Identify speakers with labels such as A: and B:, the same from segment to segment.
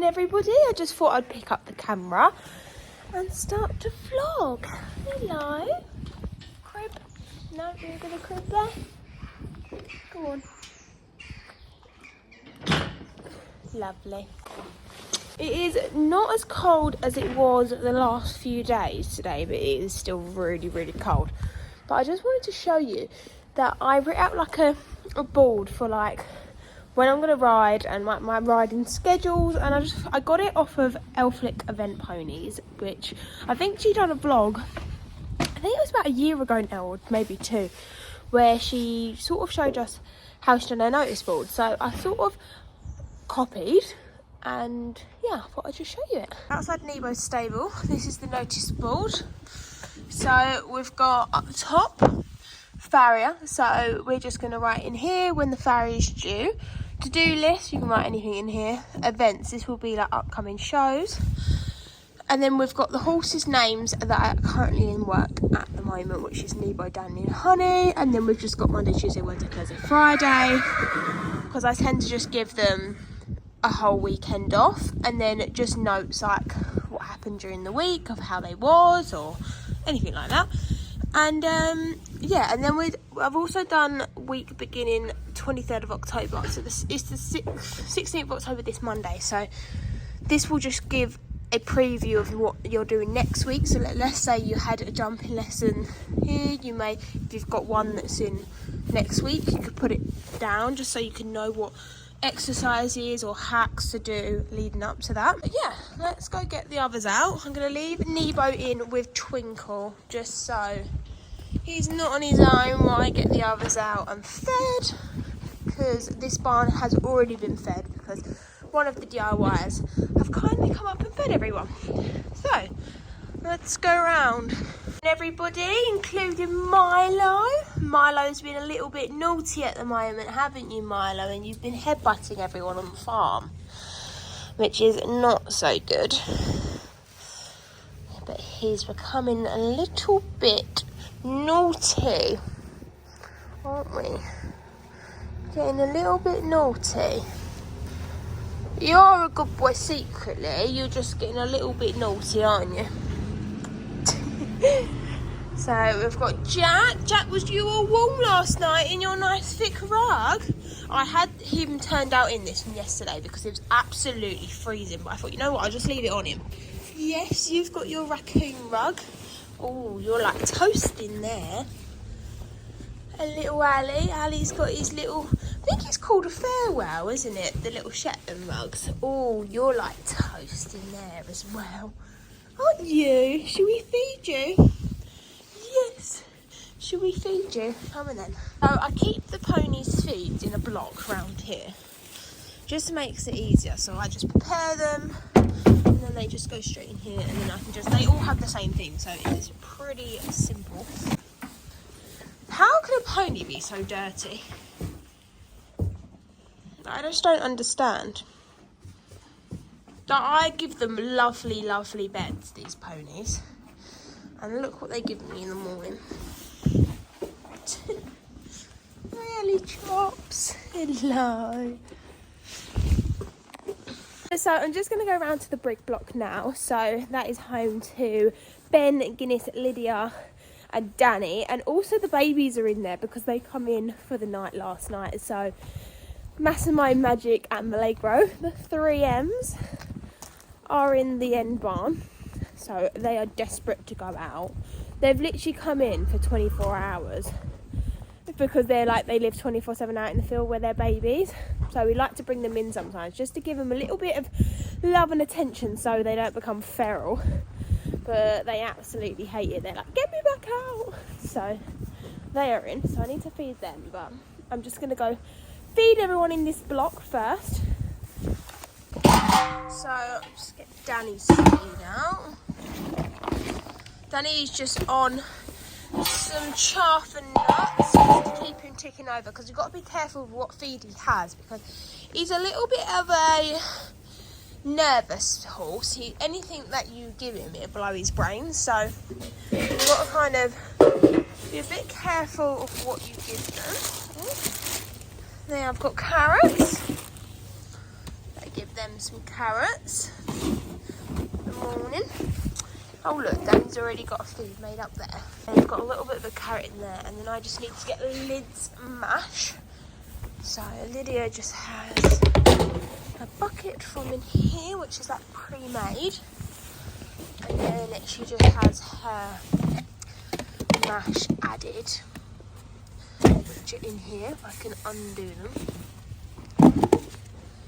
A: everybody. I just thought I'd pick up the camera and start to vlog. Hello. Crib. No, you're gonna crib there? Go on. Lovely. It is not as cold as it was the last few days today, but it is still really, really cold. But I just wanted to show you that I wrote out like a board for like when I'm gonna ride and my riding schedules, and I got it off of Elflick Event Ponies, which I think she done a vlog. I think it was about a year ago now, or maybe 2, where she sort of showed us how she done her notice board. So I sort of copied, and yeah, I thought I'd just show you it. Outside Nebo's stable, this is the notice board. So we've got up the top, farrier. So we're just going to write in here when the farrier is due. To-do list, you can write anything in here. Events, this will be like upcoming shows. And then we've got the horses' names that are currently in work at the moment, which is Nebo, Danny and Honey. And then we've just got Monday, Tuesday, Wednesday, Thursday, Friday. Because I tend to just give them a whole weekend off, and then just notes like what happened during the week, of how they was, or anything like that. And yeah, and then I've also done week beginning 23rd of October, so it's the 16th of October, this Monday. So this will just give a preview of what you're doing next week. So let's say you had a jumping lesson here, you may, if you've got one that's in next week, you could put it down just so you can know what exercises or hacks to do leading up to that. But yeah, let's go get the others out. I'm going to leave Nebo in with Twinkle just so he's not on his own while I get the others out and fed, because this barn has already been fed because one of the DIYs have kindly come up and fed everyone. So let's go around. Everybody, including Milo. Milo's been a little bit naughty at the moment, haven't you, Milo? And you've been headbutting everyone on the farm, which is not so good. But he's becoming a little bit naughty, aren't we? Getting a little bit naughty. You're a good boy secretly, you're just getting a little bit naughty, aren't you? So we've got Jack. Jack, was you all warm last night in your nice thick rug? I had him turned out in this from yesterday because it was absolutely freezing, but I thought, you know what, I'll just leave it on him. Yes, you've got your raccoon rug. Oh, you're like toast in there. A little Ali. Ali's got his little, I think it's called a farewell, isn't it? The little Shetland rugs. Oh, you're like toast in there as well. Aren't you? Should we feed you? Yes. Should we feed you? Come on then. So I keep the ponies' feed in a block around here. Just makes it easier. So I just prepare them, and then they just go straight in here, and then I can just, they all have the same thing, so it's pretty simple. How can a pony be so dirty? I just don't understand. I give them lovely, lovely beds, these ponies. And look what they give me in the morning. Really, Chops. Hello. So I'm just going to go around to the brick block now. So that is home to Ben, Guinness, Lydia and Danny. And also the babies are in there because they come in for the night last night. So Massimo, Magic and Milagro, the 3Ms, are in the end barn. So they are desperate to go out. They've literally come in for 24 hours because they're like, they live 24/7 out in the field where they're babies. So we like to bring them in sometimes just to give them a little bit of love and attention so they don't become feral. But they absolutely hate it. They're like, get me back out. So they are in. So I need to feed them. But I'm just going to go feed everyone in this block first. So I'll just get Danny's feed out. Danny's just on some chaff and nuts just to keep him ticking over, because you've got to be careful with what feed he has, because he's a little bit of a nervous horse. Anything that you give him, it'll blow his brains, so you've got to kind of be a bit careful of what you give them. There I've got carrots. They give them some carrots in the morning. Oh look, Dan's already got a food made up there. And he's got a little bit of a carrot in there, and then I just need to get Lid's mash. So Lydia just has a bucket from in here, which is like pre-made. And then she just has her mash added, which are in here. If I can undo them.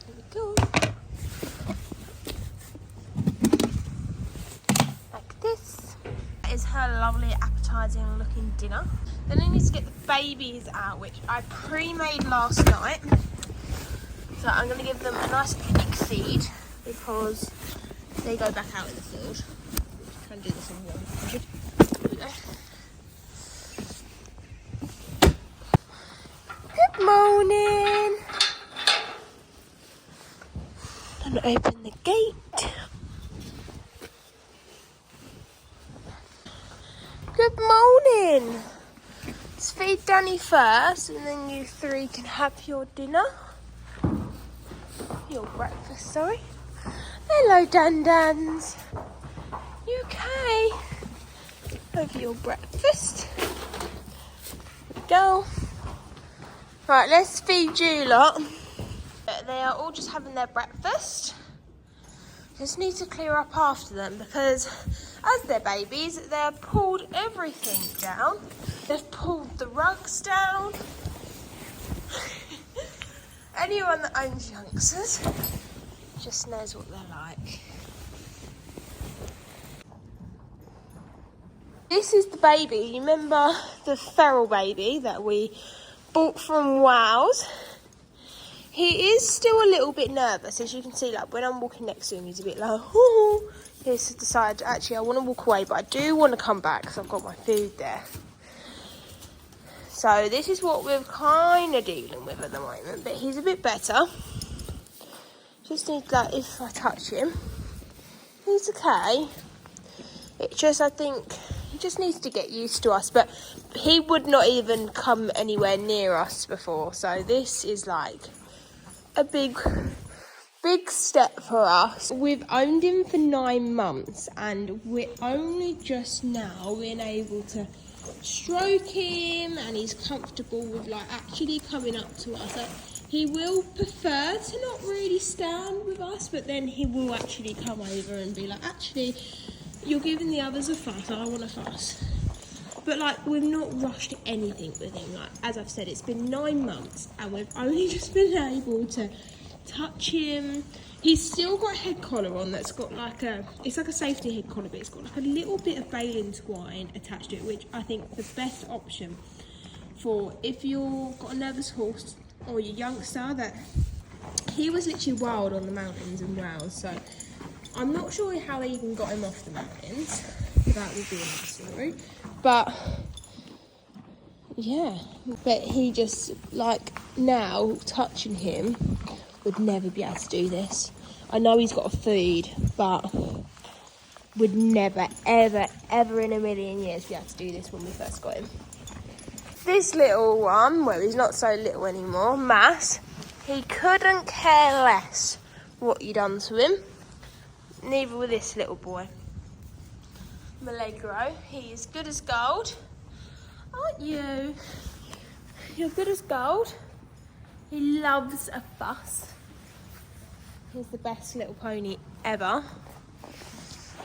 A: There we go. Like this. That is her lovely appetizing looking dinner. Then I need to get the babies out, which I pre-made last night. So I'm going to give them a nice big feed because they go back out in the field. I can do this on one. Here we go. Good morning. And open the gate. Good morning. Let's feed Danny first, and then you three can have your dinner. Your breakfast, sorry. Hello, Dan-Dans. You okay? Have your breakfast. Here we go. Right, let's feed you lot. They are all just having their breakfast. Just need to clear up after them because as they're babies, they have pulled everything down. They've pulled the rugs down. Anyone that owns youngsters just knows what they're like. This is the baby. You remember the feral baby that we bought from Wow's? He is still a little bit nervous, as you can see. Like when I'm walking next to him, he's a bit like, ooh. He's decided, actually, I want to walk away, but I do want to come back because I've got my food there. So this is what we're kind of dealing with at the moment, but he's a bit better. Just needs, like, if I touch him, he's okay. It's just, I think, he just needs to get used to us, but he would not even come anywhere near us before. So this is like a big step for us. We've owned him for 9 months, and we're only just now being able to stroke him, and he's comfortable with like actually coming up to us. Like, he will prefer to not really stand with us, but then he will actually come over and be like, actually, you're giving the others a fuss, I want a fuss. But like, we've not rushed anything with him. Like, as I've said, it's been 9 months and we've only just been able to touch him. He's still got a head collar on that's got like it's like a safety head collar, but it's got like a little bit of baling twine attached to it, which I think the best option for if you've got a nervous horse or your youngster. That he was literally wild on the mountains in Wales, so I'm not sure how they even got him off the mountains. That would be another story. But yeah, but he just, like, now touching him would never be able to do this. I know he's got a food, but would never, ever, ever in a million years be able to do this when we first got him. This little one, well, he's not so little anymore, Mass, he couldn't care less what you done to him. Neither with this little boy. Milagro, he is good as gold. Aren't you? You're good as gold. He loves a fuss. He's the best little pony ever.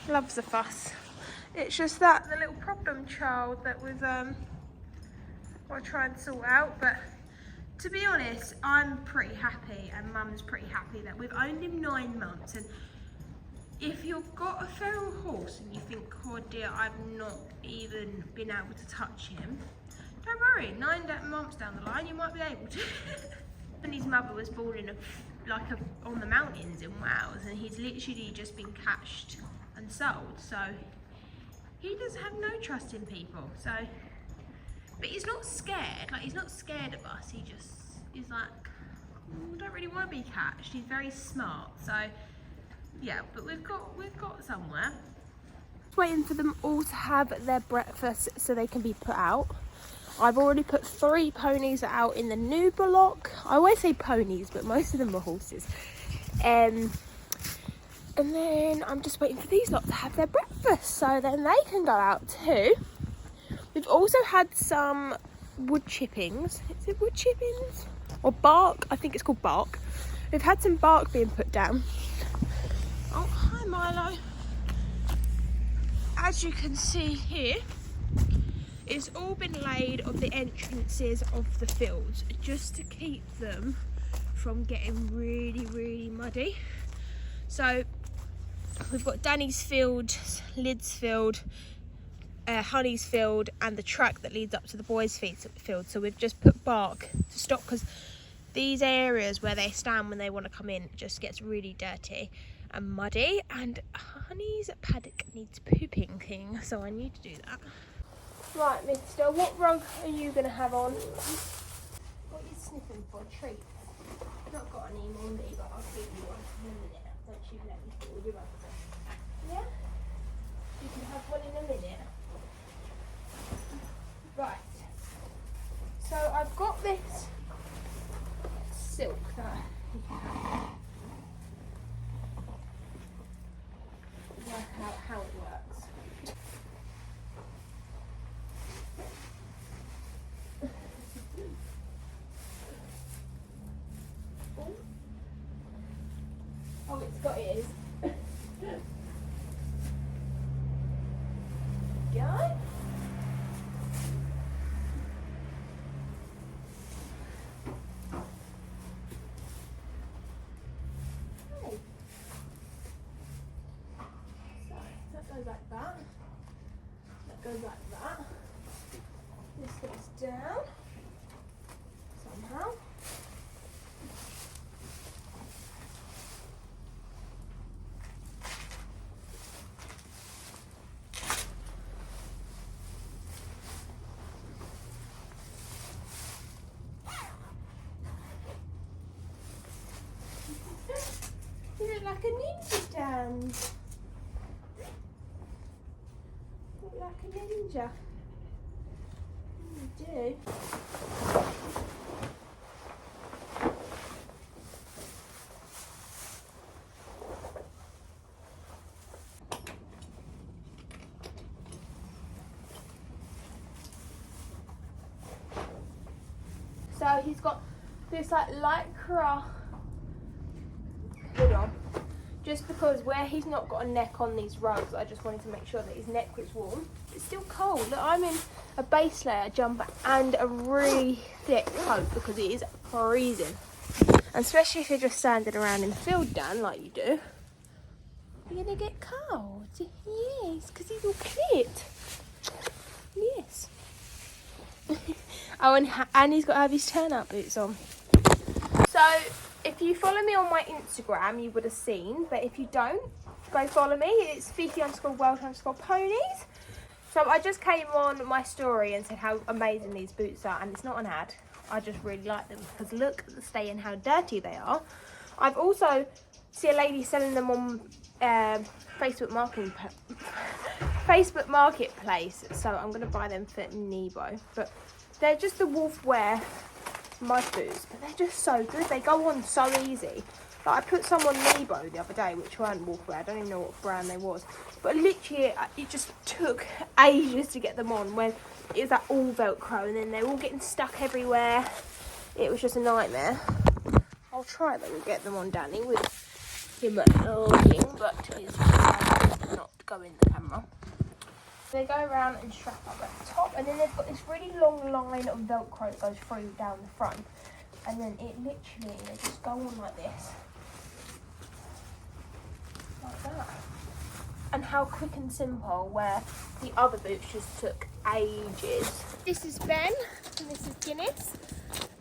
A: Loves a fuss. It's just that the little problem child that we've got to try and sort out. But to be honest, I'm pretty happy, and Mum's pretty happy that we've owned him 9 months. And if you've got a feral horse and you think, oh dear, I've not even been able to touch him, don't worry, 9 months down the line, you might be able to. And his mother was born in on the mountains in Wales, and he's literally just been catched and sold. So he does have no trust in people. So, but he's not scared. Like, he's not scared of us. He just is like, I don't really want to be catched. He's very smart. So yeah, but we've got somewhere. Waiting for them all to have their breakfast so they can be put out. I've already put 3 ponies out in the new block. I always say ponies, but most of them are horses. And then I'm just waiting for these lot to have their breakfast so then they can go out too. We've also had some wood chippings. Is it wood chippings? Or bark? I think it's called bark. We've had some bark being put down. Oh, hi Milo. As you can see here, it's all been laid on the entrances of the fields just to keep them from getting really, really muddy. So we've got Danny's field, Lid's field, Honey's field, and the track that leads up to the boys' field. So we've just put bark to stop, because these areas where they stand when they want to come in just gets really dirty and muddy, and Honey's paddock needs pooping thing, so I need to do that. Right, mister, what rug are you going to have on? What are you sniffing for? A treat? I've not got any on me, but I'll give you one in a minute. Don't you let me fall your rugs on. Yeah? You can have one in a minute. Right. So I've got this silk that you can have. Work out how it works. Oh, it's got ears. Go. Goes like that. That goes like that. This goes down somehow. You look like a ninja stand. Like a ninja. You do. So he's got this like lycra hood on. Just because where he's not got a neck on these rugs, I just wanted to make sure that his neck was warm. It's still cold. Look, I'm in a base layer jumper and a really thick coat because it is freezing. And especially if you're just standing around in the field, Dan, like you do, you're going to get cold. Yes, because he's all fit. Yes. Oh, and he's got to have his turn-up boots on. So, if you follow me on my Instagram, you would have seen, but if you don't, go follow me. It's Fifi_Welsh_ponies. So I just came on my story and said how amazing these boots are, and it's not an ad. I just really like them because look at the state and how dirty they are. I've also seen a lady selling them on Facebook Marketplace, so I'm going to buy them for Nebo. But they're just the wolf wear mud boots, but they're just so good. They go on so easy. Like I put some on Nebo the other day, which weren't wolfwear. I don't even know what brand they was, but literally it just took ages to get them on when it was that all Velcro, and then they're all getting stuck everywhere. It was just a nightmare. I'll try that we'll get them on Danny with him looking, but he's not go in the camera. They go around and strap up at the top, and then they've got this really long line of Velcro that goes through down the front, and then it literally, they just go on like this, like that. And how quick and simple, where the other boots just took ages. This is Ben, and this is Guinness.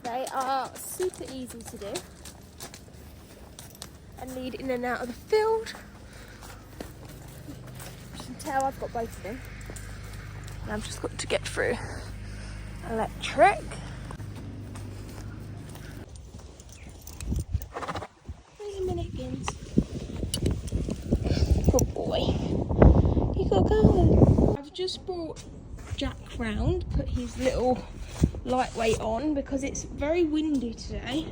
A: They are super easy to do and lead in and out of the field. You can tell I've got both of them. And I've just got to get through electric. Wait a minute, Gins. Good boy. You gotta go. I've just brought Jack round, put his little lightweight on because it's very windy today.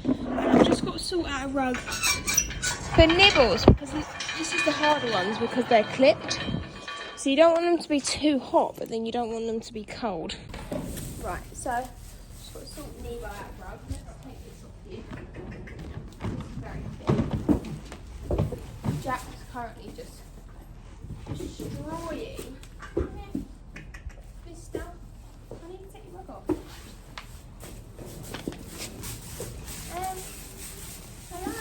A: And I've just got to sort out a rug For nibbles, because this is the harder ones because they're clipped. So you don't want them to be too hot, but then you don't want them to be cold. Right, so just got to sort Nebo out, rug. Let's take this off you. This is very thin. Jack's currently just destroying. This stuff. I need to take your rug off. Hello.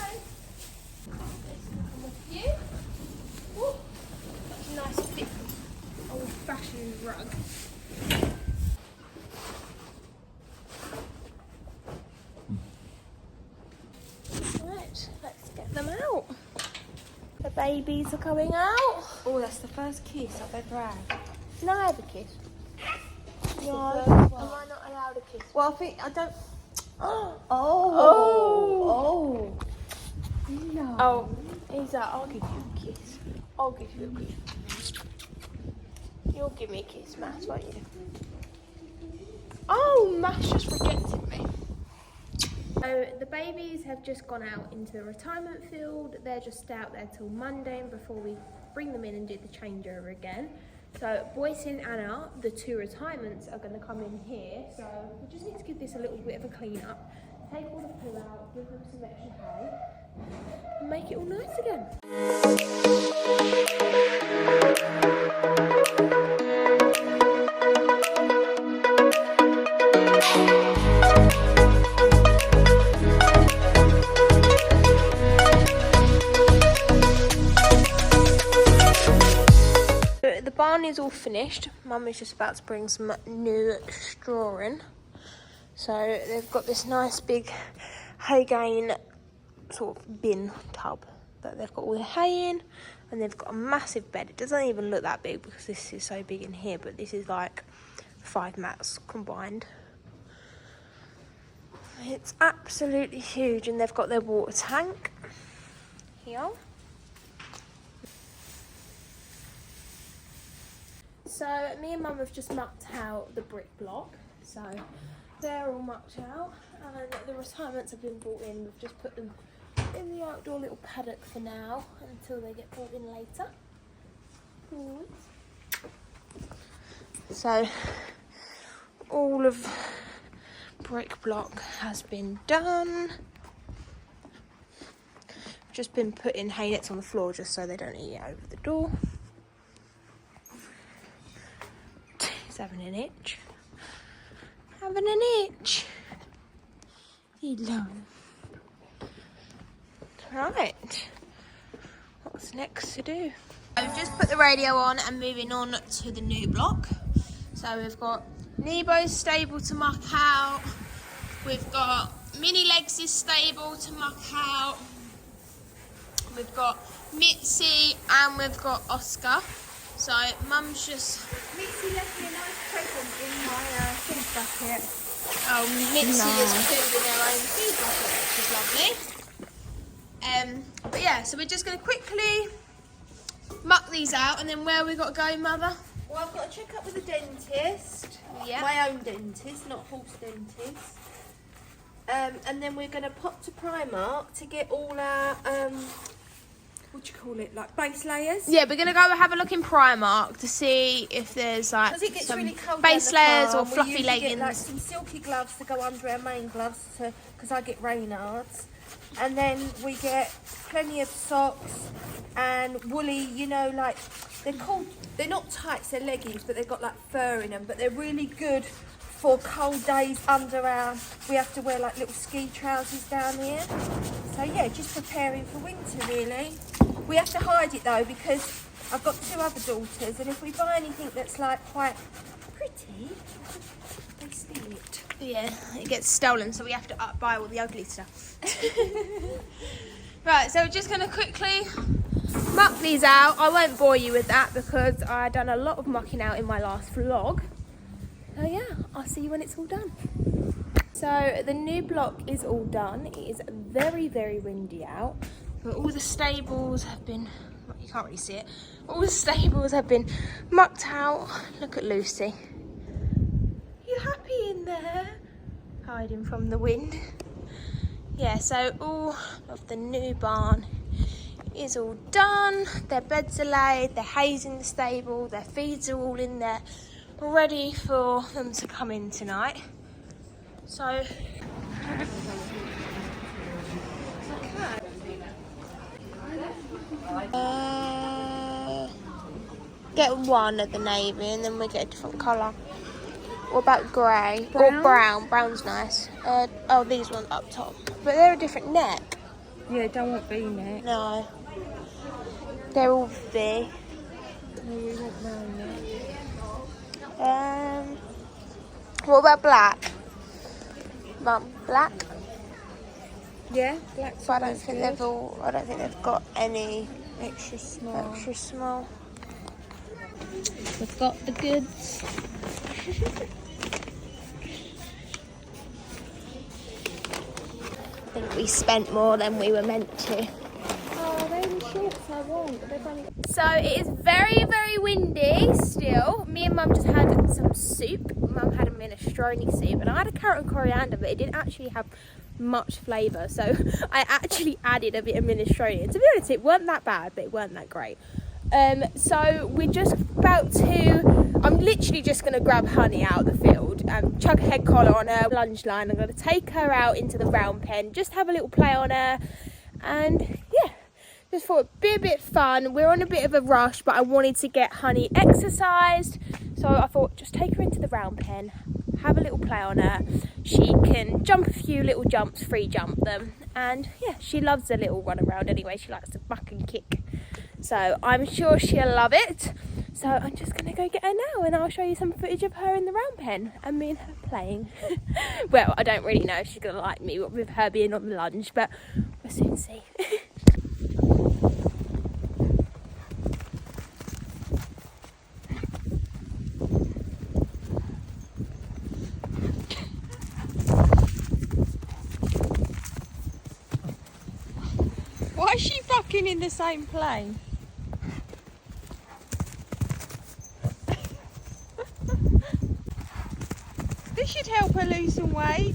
A: Let's come with you. Ooh, that's a nice thick old-fashioned rug. Right, let's get them out. The babies are coming out.
B: Oh, that's the first kiss I've ever had.
A: Can I have a kiss? No, am I not allowed a kiss?
B: Well, I think I don't.
A: Oh.
B: No.
A: Oh, he's like, I'll give you a kiss. I'll give you a kiss. You'll give me a kiss, Matt, won't you? Oh, Matt's just rejected me. So the babies have just gone out into the retirement field. They're just out there till Monday before we bring them in and do the changeover again. So Boyce and Anna, the two retirements, are going to come in here. So we just need to give this a little bit of a clean up. Take all the poo out, give them some extra hay, and make it all nice again. The barn is all finished. Mum is just about to bring some new straw in. So they've got this nice big hay gain sort of bin tub that they've got all the hay in, and they've got a massive bed. It doesn't even look that big because this is so big in here, but this is like 5 mats combined. It's absolutely huge, and they've got their water tank here. So me and Mum have just mucked out the brick block, so they're all mucked out, and the retirements have been brought in. We've just put them in the outdoor little paddock for now until they get brought in later. So all of brick block has been done. Just been putting hay nets on the floor just so they don't eat it over the door. He's having an itch. Having an itch. Hello. Right. What's next to do? I've just put the radio on and moving on to the new block. So we've got Nebo's stable to muck out. We've got Mini Legs' stable to muck out. We've got Mitzi and we've got Oscar. So Mum's just...
B: Mitzi left me a nice present in my feed bucket.
A: Oh, Mitzi has pooed in her own feed bucket, which is lovely. But yeah, so we're just going to quickly muck these out, and then where we got to go, Mother?
B: Well, I've got to check up with the dentist.
A: Yeah.
B: My own dentist, not horse dentist. And then we're going to pop to Primark to get all our... what do you call it, like base layers?
A: Yeah, we're going to go have a look in Primark to see if there's like some
B: really cold
A: base layers or fluffy
B: we
A: leggings.
B: Get, like, some silky gloves to go under our main gloves because I get Reynards. And then we get plenty of socks and woolly, you know, like they're not tights, they're leggings, but they've got like fur in them, but they're really good for cold days under we have to wear like little ski trousers down here. So yeah, just preparing for winter really. We have to hide it though because I've got 2 other daughters, and if we buy anything that's like quite pretty, they steal it.
A: Yeah, it gets stolen, so we have to buy all the ugly stuff. Right, so we're just going to quickly muck these out. I won't bore you with that because I done a lot of mucking out in my last vlog. So yeah, I'll see you when it's all done. So the new block is all done. It is very, very windy out, but all the stables have been, well, you can't really see it, all the stables have been mucked out. Look at Lucy. You happy in there? Hiding from the wind. Yeah, so all of the new barn is all done. Their beds are laid, their hay's in the stable, their feeds are all in there, ready for them to come in tonight. So, get one of the navy and then we get a different colour. What about grey? Or brown? Brown's nice. Oh, these ones up top. But they're a different neck.
B: Yeah, don't want V-neck.
A: No. They're all V.
B: No, we want round neck.
A: What about black? Mum, black?
B: Yeah, black.
A: But I don't think they've got any
B: Extra small.
A: extra small.
B: We've got the goods.
A: I think we spent more than we were meant to.
B: Oh, they're the shorts I want.
A: So it is very, very windy still. Me and Mum just had some soup. Mum had a minestrone soup and I had a carrot and coriander, but it didn't actually have much flavour. So I actually added a bit of minestrone. And to be honest, it weren't that bad, but it weren't that great. So we're just about to, I'm literally just going to grab Honey out of the field, chuck a head collar on her lunge line. I'm going to take her out into the round pen, just have a little play on her, and yeah, just thought it'd be a bit fun. We're on a bit of a rush, but I wanted to get Honey exercised, so I thought just take her into the round pen, have a little play on her. She can jump a few little jumps, free jump them, and yeah, she loves a little run around anyway. She likes to buck and kick. So I'm sure she'll love it. So I'm just going to go get her now and I'll show you some footage of her in the round pen and me and her playing. Well, I don't really know if she's going to like me with her being on the lunge, but we'll soon see.
B: Why is she fucking in the same plane? This should help her lose some weight.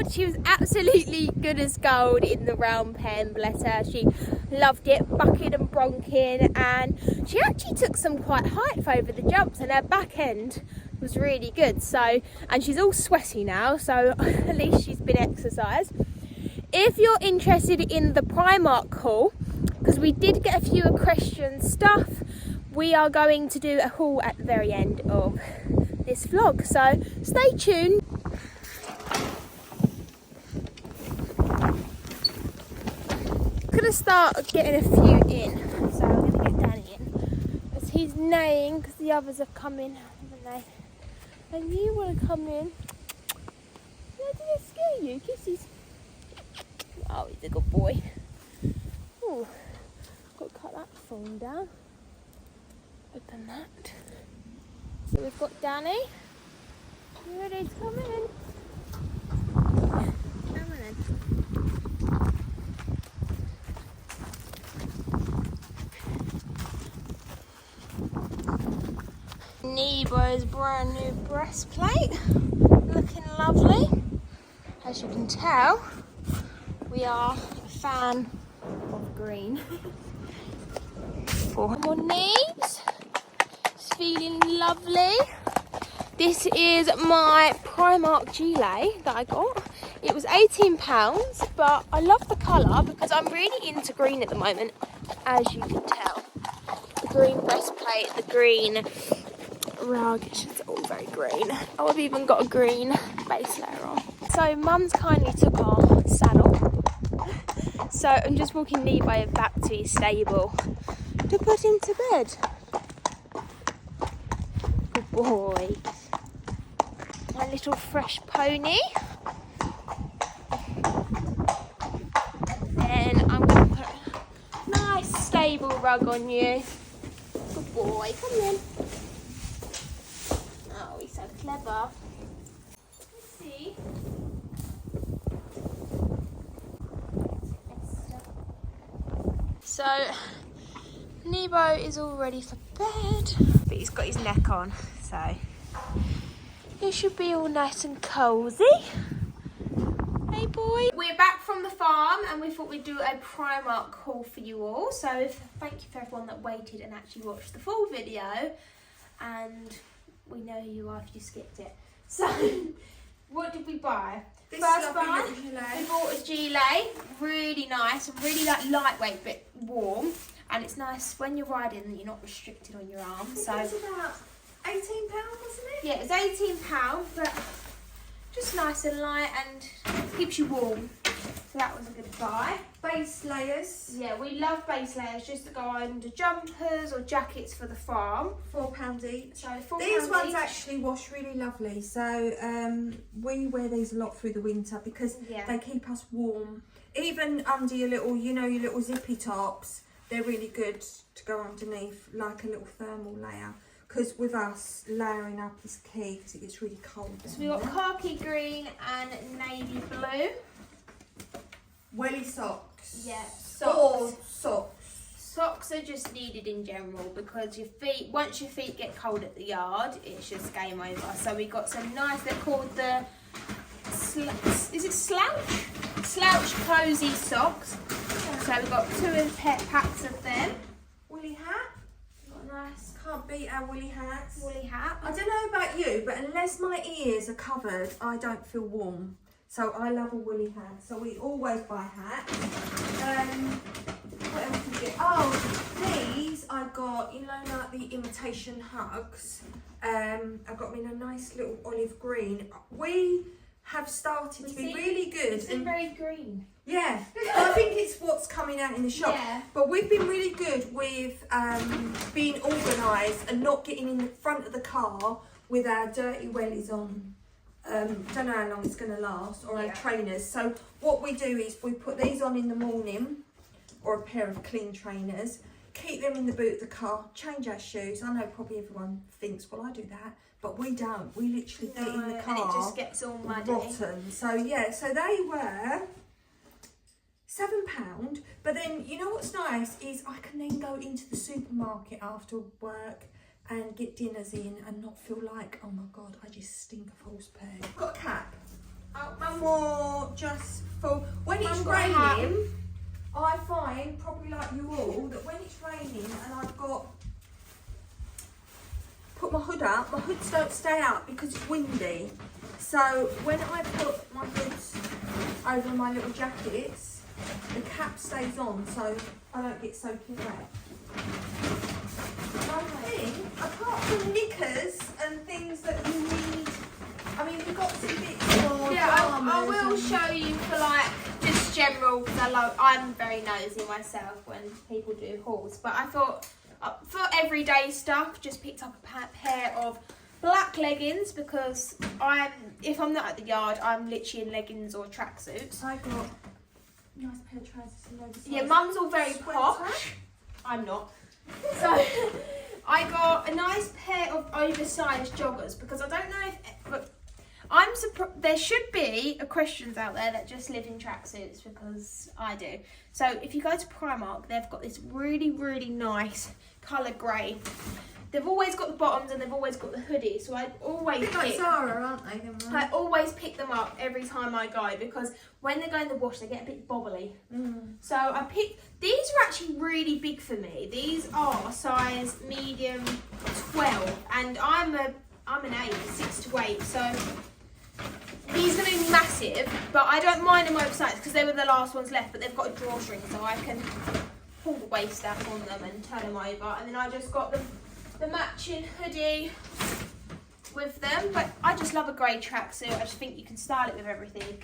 A: She was absolutely good as gold in the round pen, bless her. She loved it, bucking and bronking, and she actually took some quite height over the jumps and her back end was really good. So, and she's all sweaty now, so at least she's been exercised. If you're interested in the Primark haul, because we did get a few equestrian stuff, we are going to do a haul at the very end of this vlog, so stay tuned. Gonna start getting a few in, so I'm gonna get Danny in as he's neighing because the others have come in, haven't they? And you want to come in? No, did it scare you? Kisses. Oh, he's a good boy. Oh, got to cut that phone down. Open that. So we've got Danny. You ready to come in? Come on in. Neebo's brand new breastplate, looking lovely. As you can tell, we are a fan of green. For more Neebs, it's feeling lovely. This is my Primark gilet that I got. It was £18, but I love the colour because I'm really into green at the moment, as you can tell. The green breastplate, the green rug, it's just all very green. Oh, I've even got a green base layer on. So Mum's kindly took our saddle. So I'm just walking Nebo back to his stable to put him to bed. Good boy. My little fresh pony. Then I'm going to put a nice stable rug on you. Good boy, come in. Oh, he's so clever. Let's see. So, Nebo is all ready for bed, but he's got his neck on, so it should be all nice and cosy. Hey boy. We're back from the farm and we thought we'd do a Primark haul for you all. So thank you for everyone that waited and actually watched the full video. And we know who you are if you skipped it. So, what did we buy?
B: This
A: First
B: lovely
A: buy,
B: little gilet.
A: we bought a gilet, really nice, and really lightweight but warm. And it's nice when you're riding that you're not restricted on your arms. So
B: It's about £18, wasn't it?
A: yeah, it was £18, but just nice and light and keeps you warm. So that was a good buy.
B: Base layers,
A: Yeah, we love base layers just to go under jumpers or jackets for the farm.
B: £4 each.
A: So £4
B: These ones
A: each.
B: actually wash really lovely. So we wear these a lot through the winter because
A: Yeah.
B: they keep us warm. Even under your little, you know, your little zippy tops, they're really good to go underneath, like a little thermal layer. Because with us, layering up is key because it gets really cold.
A: So we got khaki green and navy blue.
B: Welly socks.
A: Yeah,
B: Or
A: socks.
B: socks.
A: Socks are just needed in general because your feet, once your feet get cold at the yard, it's just game over. So we got some nice, they're called the, is it slouch? Slouch cozy socks. So we've got packs of them.
B: Woolly hat.
A: Got a nice
B: Can't beat our woolly hats.
A: woolly hat.
B: I don't know about you, but unless my ears are covered, I don't feel warm. So I love a woolly hat. So we always buy hats. What else did we get? Oh, these I got, you know, like the imitation hugs. I got them in a nice little olive green. We have started to be really good.
A: It's been very green.
B: Yeah, I think it's what's coming out in the shop.
A: Yeah.
B: But we've been really good with being organised and not getting in the front of the car with our dirty wellies on. Don't know how long it's going to last, or our trainers. So what we do is we put these on in the morning, or a pair of clean trainers, keep them in the boot of the car, change our shoes. I know probably everyone thinks, well, I do that, but we don't. We literally get in the car
A: and it just gets all muddy.
B: rotten. So yeah, so they were £7, but then you know what's nice is I can then go into the supermarket after work and get dinners in and not feel like, oh my god, I just stink of horse poo. I've got a cap. One more just for when it's raining. I find, probably like you all, that when it's raining and I've got put my hood up, my hoods don't stay up because it's windy. So when I put my hoods over my little jackets, the cap stays on so I don't get soaking wet. I think, apart from knickers and things that you need, I mean, we've got some bits more.
A: Yeah, I will show you for like just general, because I'm very nosy myself when people do hauls. But I thought for everyday stuff, just picked up a pair of black leggings because if I'm not at the yard, I'm literally in leggings or tracksuits.
B: I got a nice pair of trousers and oversized.
A: Yeah, Mum's all very
B: sweater.
A: posh. I'm not. So I got a nice pair of oversized joggers because I don't know if, but I'm surprised there should be equestrians out there that just live in tracksuits because I do. So if you go to Primark, they've got this really, really nice colour grey. They've always got the bottoms and they've always got the hoodie. So I always
B: Bit like
A: pick.
B: Zara, aren't they? Them
A: I always pick them up every time I go because when they go in the wash, they get a bit bobbly. So I picked, these are actually really big for me. These are size medium 12 and I'm a I'm an 8, 6 to 8, so these are going to be massive, but I don't mind them oversized because they were the last ones left, but they've got a drawstring, so I can pull the waist up on them and turn them over. And then I just got the matching hoodie with them, but I just love a grey tracksuit. I just think you can style it with everything.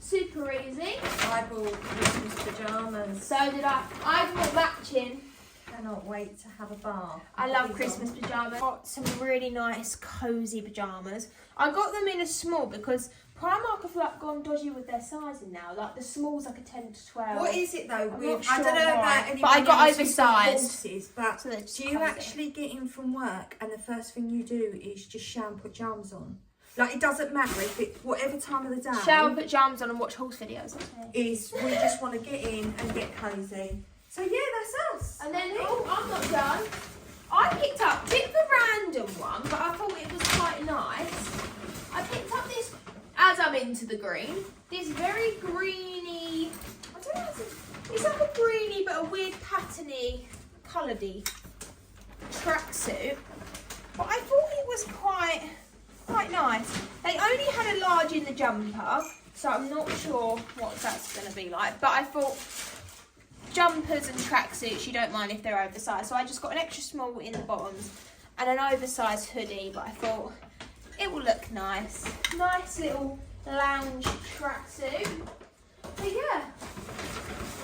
A: Super easy.
B: I bought Christmas pyjamas.
A: So did I. I bought matching.
B: Cannot wait to have a bath.
A: I love Christmas pyjamas. Got some really nice cosy pyjamas. I got them in a small because Primark have like gone dodgy with their sizing now. Like the small's like a 10 to 12.
B: What is it though?
A: I'm not
B: I
A: sure
B: don't know
A: why,
B: about anyone
A: but I got
B: else who's got
A: oversized.
B: horses, but
A: So they're just
B: do you
A: cozy.
B: actually get in from work and the first thing you do is just shower and put jams on? Like, it doesn't matter if it, whatever time of the day.
A: Shower, put jams on and watch horse videos.
B: Is we just want to get in and get cosy. So yeah, that's us.
A: And then, oh, I'm not done. I picked up, bit of a random one, but I thought it was quite nice. I picked up this, as I'm into the green, this very greeny, I don't know how to, it's like a greeny but a weird patterny, coloured-y tracksuit. But I thought it was quite nice. They only had a large in the jumper, so I'm not sure what that's going to be like. But I thought jumpers and tracksuits, you don't mind if they're oversized. So I just got an extra small in the bottoms and an oversized hoodie. But I thought it will look nice. Nice little lounge tracksuit. So yeah,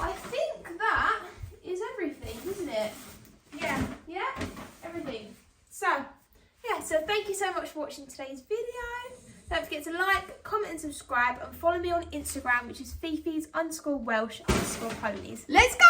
A: I think that is everything, isn't it?
B: Yeah.
A: Yeah, everything. So, yeah, so thank you so much for watching today's video. Don't forget to like, comment and subscribe and follow me on Instagram, which is Fifi's_Welsh_ponies. Let's go!